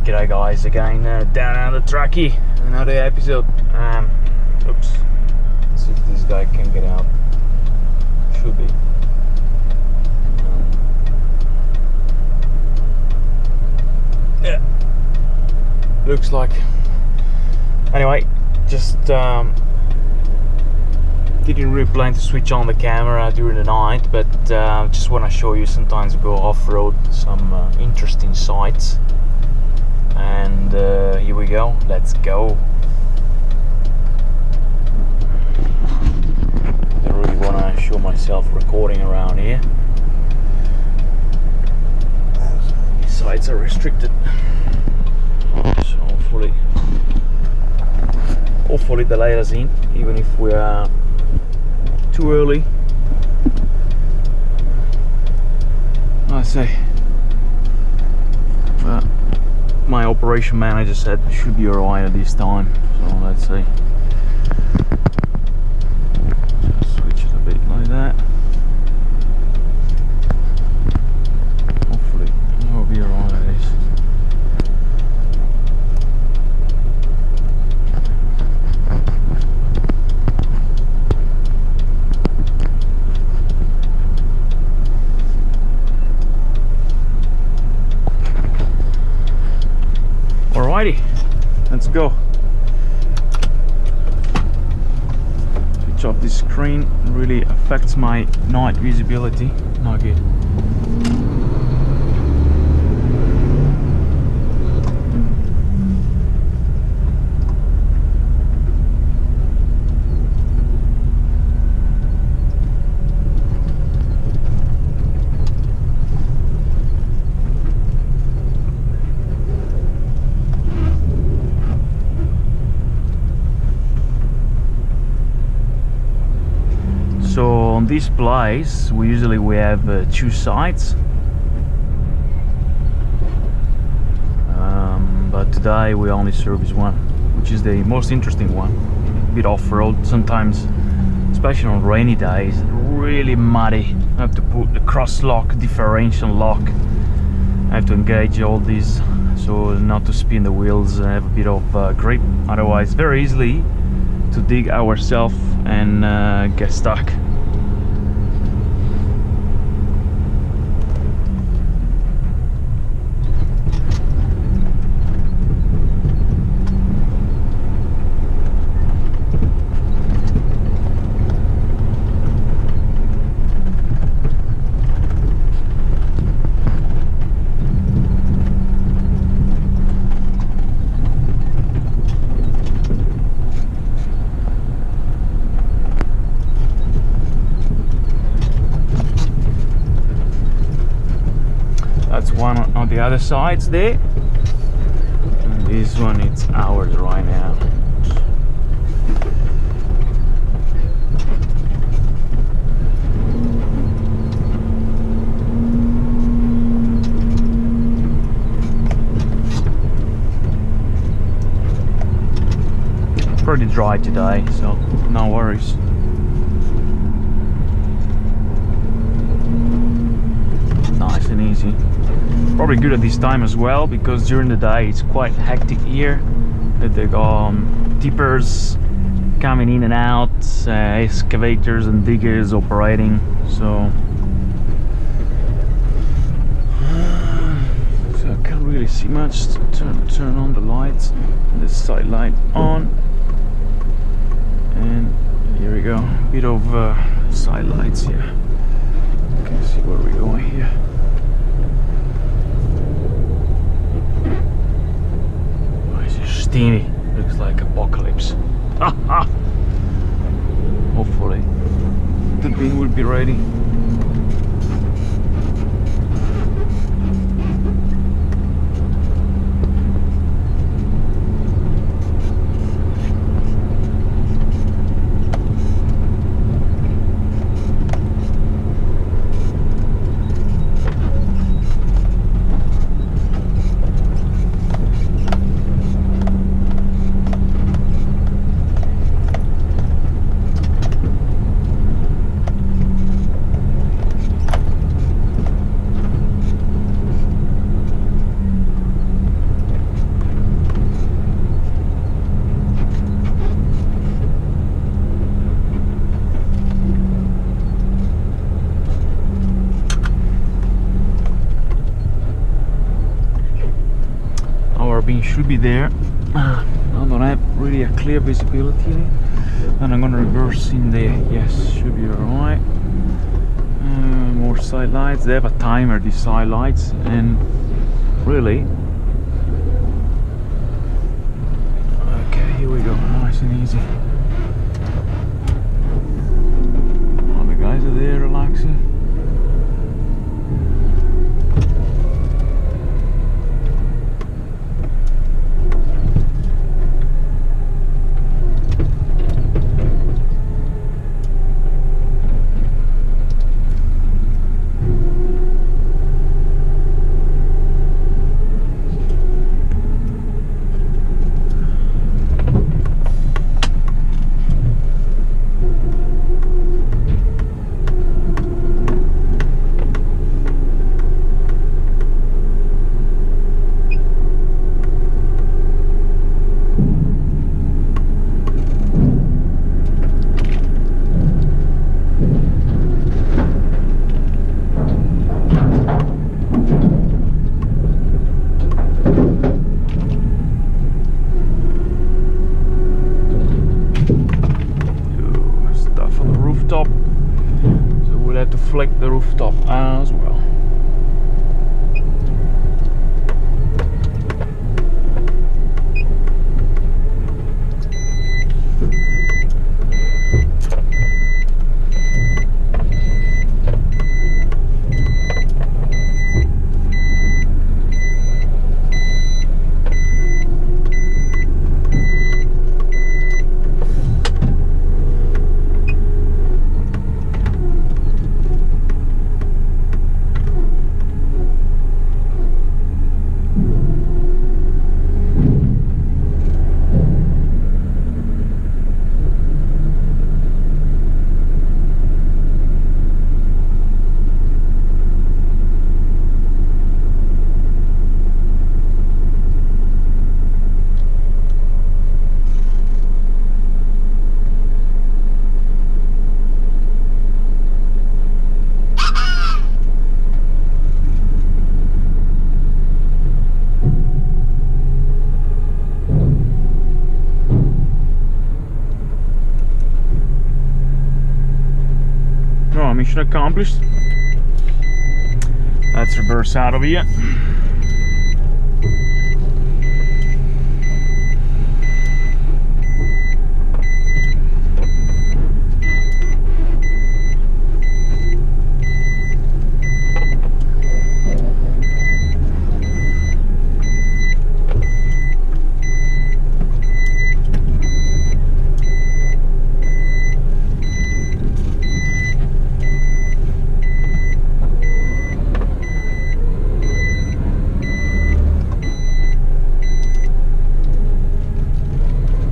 G'day guys, again down on the truckie, another episode. Oops, let's see if this guy can get out. Should be. Yeah, looks like. Anyway, just didn't really plan to switch on the camera during the night, but just want to show you sometimes we go off-road, some interesting sights. And here we go, let's go. I really want to show myself recording around here. These sites are restricted, so hopefully they let us in, even if we are too early. I say, but my operation manager said it should be alright at this time, so let's see. Just switch it a bit like that. Hopefully it'll be alright at this. Alrighty, let's go. Switch off this screen, really affects my night visibility. Not good. So on this place we have two sides, but today we only service one, which is the most interesting one. A bit off-road sometimes, especially on rainy days, really muddy. I have to put the cross lock, differential lock. I have to engage all these so not to spin the wheels and have a bit of grip, otherwise very easily to dig ourselves and get stuck. That's one on the other sides there, and this one it's ours right now. Pretty dry today, so no worries. Nice and easy. Probably good at this time as well, because during the day it's quite hectic here. They got tippers coming in and out, excavators and diggers operating, so I can't really see much. Turn on the lights, the side light on, and here we go, a bit of side lights here. Okay, see where we're going here. Steamy, looks like apocalypse. Hopefully the bin will be ready. driving should be there. I don't have really a clear visibility. And I'm gonna reverse in there. Yes, should be alright. More side lights. They have a timer, these side lights, and really. Okay, here we go. Nice and easy. All the guys are there relaxing. So we'll have to flick the rooftop as well. Mission accomplished. Let's reverse out of here.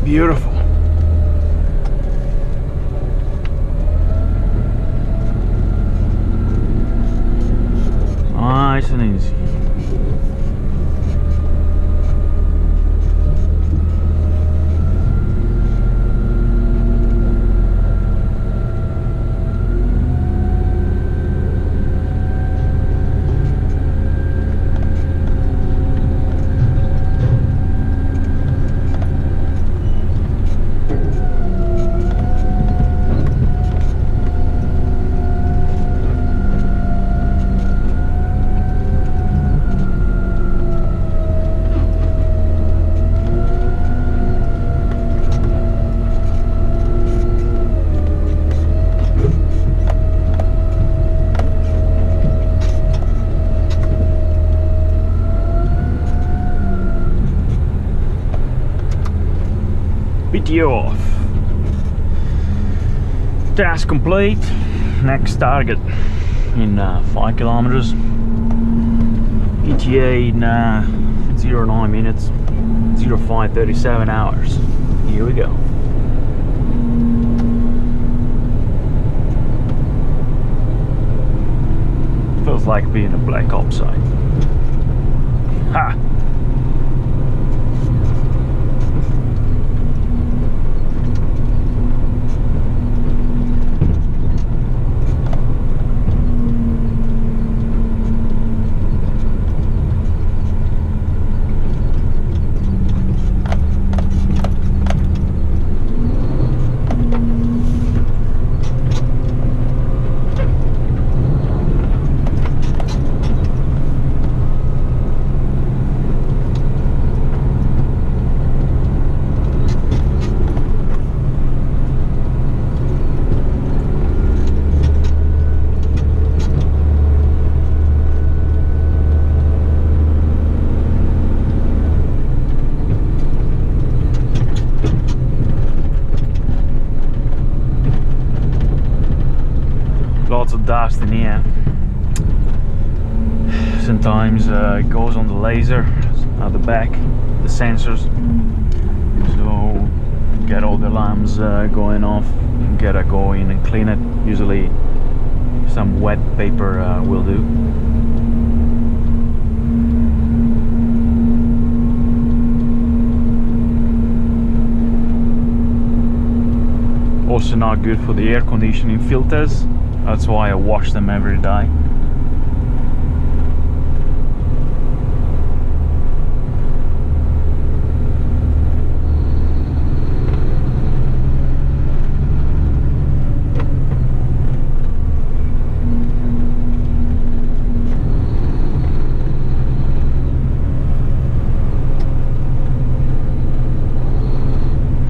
Beautiful. Nice and easy. PTO off. Task complete. Next target in 5 kilometers. ETA in 09 minutes. 05:37 hours. Here we go. Feels like being a Black Ops site. Ha! dust in here. Sometimes it goes on the laser at the back, the sensors, so get all the lamps going off, gotta go in and clean it. Usually some wet paper will do. Also not good for the air conditioning filters, that's why I wash them every day.